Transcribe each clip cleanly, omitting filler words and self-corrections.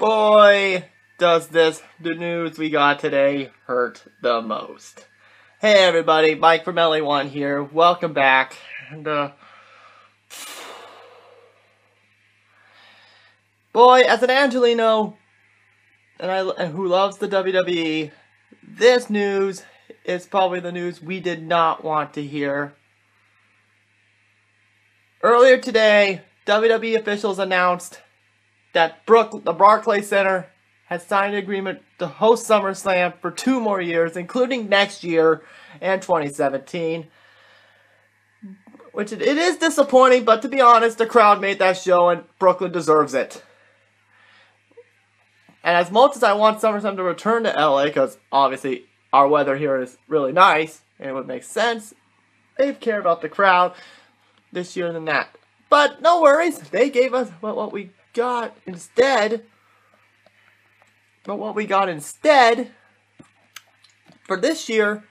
Boy, does the news we got today hurt the most. Hey everybody, Mike from LA1 here. Welcome back. And boy, as an Angelino and who loves the WWE, this news is probably the news we did not want to hear. Earlier today, WWE officials announced that the Barclays Center has signed an agreement to host Summerslam for 2 more years, including next year and 2017. Which it is disappointing, but to be honest, the crowd made that show and Brooklyn deserves it. And as much as I want Summerslam to return to LA, because obviously our weather here is really nice, and it would make sense, they've cared about the crowd this year than that. But no worries, they gave us what we got instead. But what we got instead for this year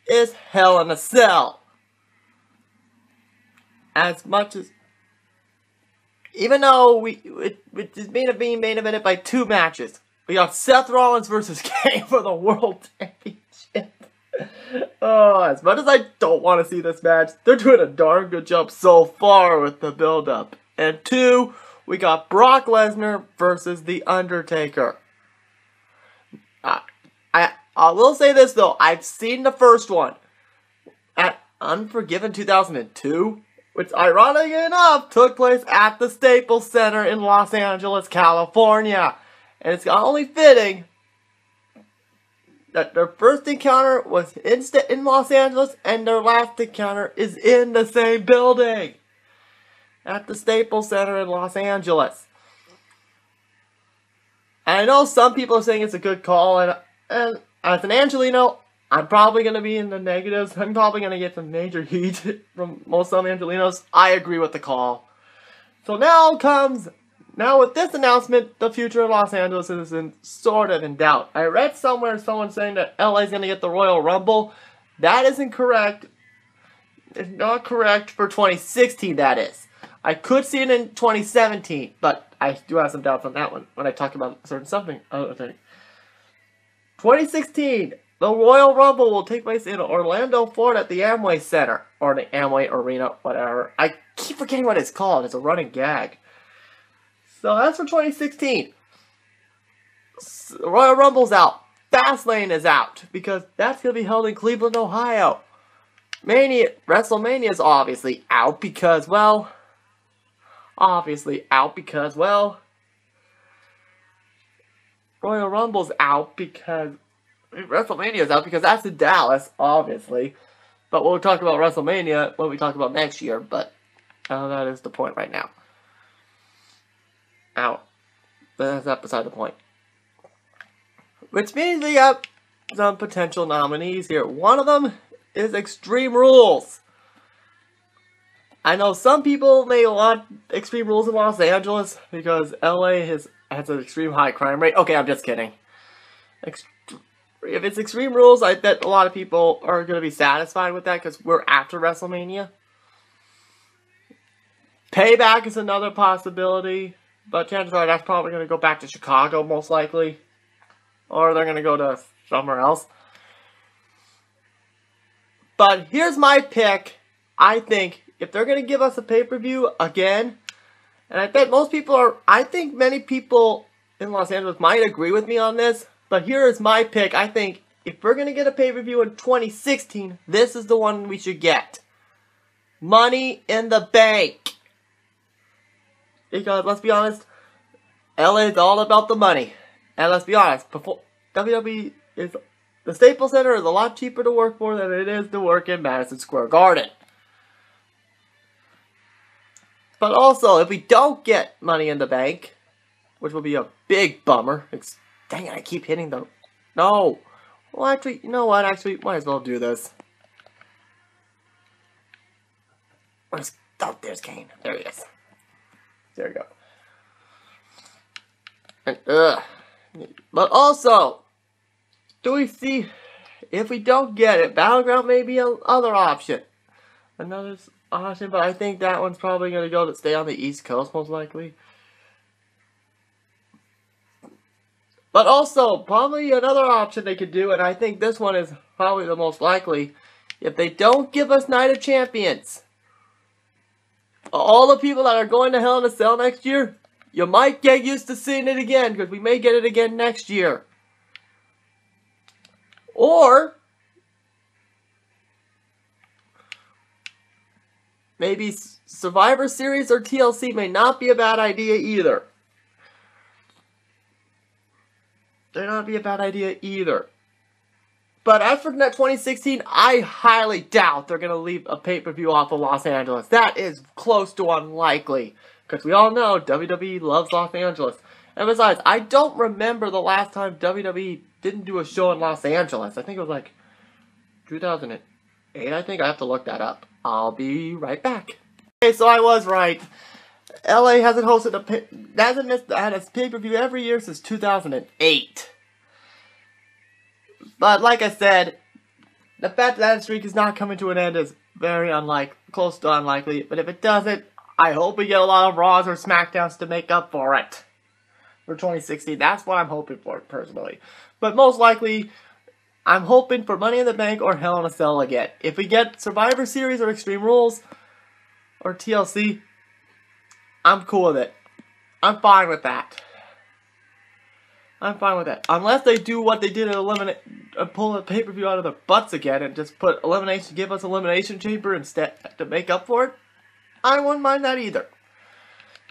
is Hell in a Cell. As much as, even though it's being main evented by 2 matches. We got Seth Rollins versus Kane for the World Championship. Oh, as much as I don't want to see this match, they're doing a darn good job so far with the build-up. And 2, we got Brock Lesnar versus The Undertaker. I will say this though, I've seen the first one at Unforgiven 2002, which ironically enough took place at the Staples Center in Los Angeles, California. And it's only fitting that their first encounter was in Los Angeles and their last encounter is in the same building at the Staples Center in Los Angeles. And I know some people are saying it's a good call, and as an Angelino, I'm probably going to be in the negatives. I'm probably going to get some major heat from most some Angelinos. I agree with the call. So now with this announcement, the future of Los Angeles is sort of in doubt. I read somewhere someone saying that LA is going to get the Royal Rumble. That isn't correct. It's not correct for 2016, that is. I could see it in 2017, but I do have some doubts on that one when I talk about a certain something. Other thing. 2016, the Royal Rumble will take place in Orlando, Florida at the Amway Center. Or the Amway Arena, whatever. I keep forgetting what it's called. It's a running gag. So that's for 2016. Royal Rumble's out. Fastlane is out. Because that's going to be held in Cleveland, Ohio. WrestleMania is obviously out because, well... Royal Rumble's out because... WrestleMania's out because that's in Dallas, obviously. But we'll talk about WrestleMania when we talk about next year, but that is the point right now. Out. But that's not beside the point. Which means we got some potential nominees here. One of them is Extreme Rules. I know some people may want Extreme Rules in Los Angeles because LA has an extreme high crime rate. Okay, I'm just kidding. If it's Extreme Rules, I bet a lot of people are going to be satisfied with that because we're after WrestleMania. Payback is another possibility, but chances are that's probably going to go back to Chicago most likely. Or they're going to go to somewhere else. But here's my pick. I think if they're going to give us a pay-per-view again, and I bet I think many people in Los Angeles might agree with me on this, but here is my pick. I think if we're going to get a pay-per-view in 2016, this is the one we should get. Money in the Bank. Because, let's be honest, LA is all about the money. And let's be honest, WWE is... The Staples Center is a lot cheaper to work for than it is to work in Madison Square Garden. But also, if we don't get Money in the Bank, which will be a big bummer. Dang it, I keep hitting the... No. Well, actually, you know what? Actually, might as well do this. Oh, there's Kane. There he is. There we go. And, but also, do we see... If we don't get it, Battleground may be another option. Another option, but I think that one's probably going to stay on the East Coast, most likely. But also, probably another option they could do, and I think this one is probably the most likely, if they don't give us Night of Champions, all the people that are going to Hell in a Cell next year, you might get used to seeing it again, because we may get it again next year. Or maybe Survivor Series or TLC may not be a bad idea either. They're not be a bad idea either. But as for that 2016, I highly doubt they're going to leave a pay-per-view off of Los Angeles. That is close to unlikely. Because we all know WWE loves Los Angeles. And besides, I don't remember the last time WWE didn't do a show in Los Angeles. I think it was like 2008, I think. I have to look that up. I'll be right back. Okay, so I was right. LA hasn't hosted had a pay-per-view every year since 2008. But like I said, the fact that streak is not coming to an end is very close to unlikely. But if it doesn't, I hope we get a lot of Raws or SmackDowns to make up for it. For 2016, that's what I'm hoping for, personally. But most likely, I'm hoping for Money in the Bank or Hell in a Cell again. If we get Survivor Series or Extreme Rules or TLC, I'm cool with it. I'm fine with that. I'm fine with that. Unless they do what they did and pull a pay-per-view out of their butts again and just give us Elimination Chamber instead to make up for it, I wouldn't mind that either.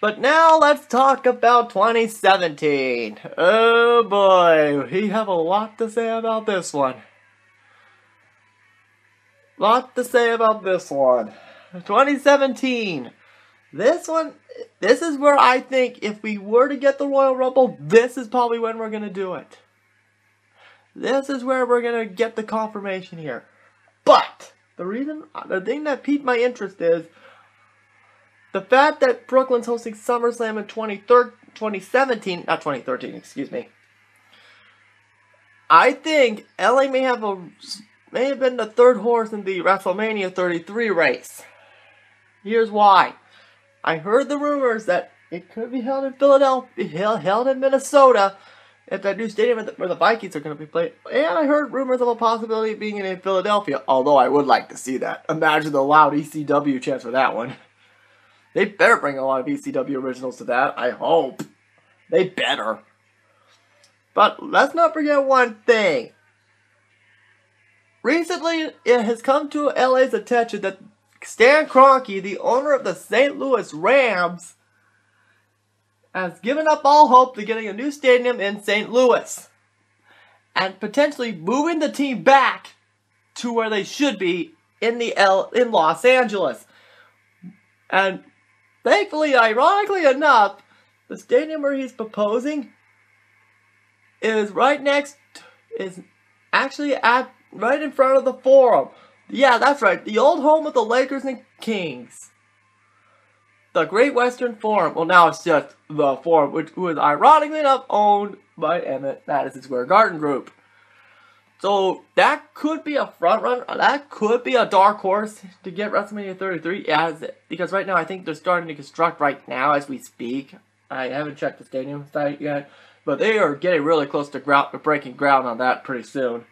But now let's talk about 2017. Oh boy, we have a lot to say about this one. 2017. This is where I think if we were to get the Royal Rumble, this is probably when we're going to do it. This is where we're going to get the confirmation here. But the thing that piqued my interest is the fact that Brooklyn's hosting SummerSlam in 2017, not 2013, excuse me. I think LA may have been the third horse in the WrestleMania 33 race. Here's why. I heard the rumors that it could be held in Philadelphia, held in Minnesota, at that new stadium where the Vikings are going to be playing. And I heard rumors of a possibility of being in Philadelphia, although I would like to see that. Imagine the loud ECW chants for that one. They better bring a lot of ECW originals to that, I hope. They better. But let's not forget one thing. Recently, it has come to LA's attention that Stan Kroenke, the owner of the St. Louis Rams, has given up all hope to getting a new stadium in St. Louis and potentially moving the team back to where they should be in Los Angeles. And thankfully, ironically enough, the stadium where he's proposing is right in front of the Forum. Yeah, that's right. The old home of the Lakers and Kings. The Great Western Forum. Well, now it's just the Forum, which was ironically enough owned by Madison Square Garden Group. So that could be a front runner. That could be a dark horse to get WrestleMania 33. Because right now I think they're starting to construct right now as we speak. I haven't checked the stadium site yet, but they are getting really close to breaking ground on that pretty soon.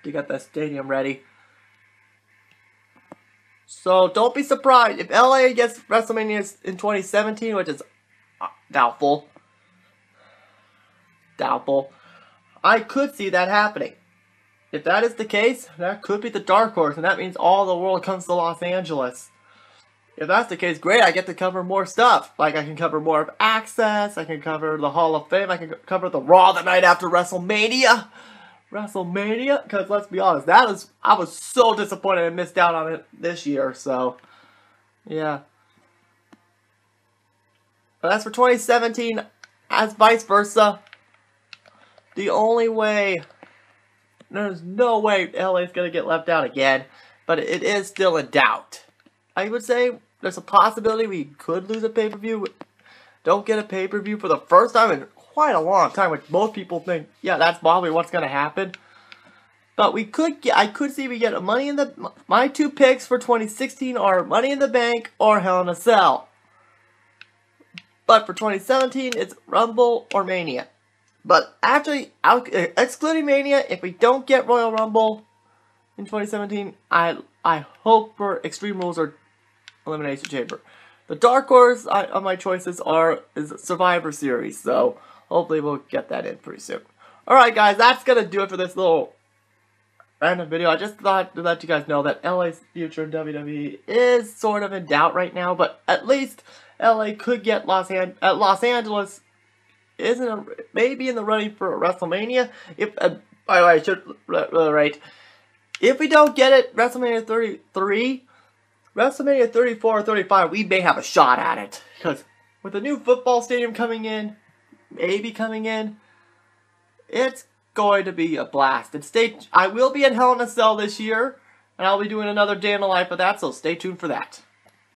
To get that stadium ready. So don't be surprised if LA gets WrestleMania in 2017, which is doubtful. I could see that happening. If that is the case, that could be the dark horse, and that means all the world comes to Los Angeles. If that's the case, great, I get to cover more stuff. Like, I can cover more of Access, I can cover the Hall of Fame, I can cover the Raw the night after WrestleMania. Because let's be honest, I was so disappointed I missed out on it this year, so, yeah. But as for 2017, as vice versa, there's no way LA is going to get left out again, but it is still in doubt. I would say there's a possibility we could lose a pay-per-view. Don't get a pay-per-view for the first time in quite a long time, which most people think, yeah, that's probably what's going to happen. But I could see we get my two picks for 2016 are Money in the Bank or Hell in a Cell. But for 2017, it's Rumble or Mania. But actually, excluding Mania, if we don't get Royal Rumble in 2017, I hope for Extreme Rules or Elimination Chamber. The dark horse of my choices is Survivor Series, so hopefully we'll get that in pretty soon. Alright guys, that's gonna do it for this little random video. I just thought to let you guys know that LA's future in WWE is sort of in doubt right now, but at least LA could get Los Angeles isn't maybe in the running for WrestleMania. If by the way, I should right. If we don't get it, WrestleMania 33, WrestleMania 34 or 35, we may have a shot at it. Because with the new football stadium coming in, maybe coming in, it's going to be a blast. And I will be in Hell in a Cell this year, and I'll be doing another day in the life of that, so stay tuned for that.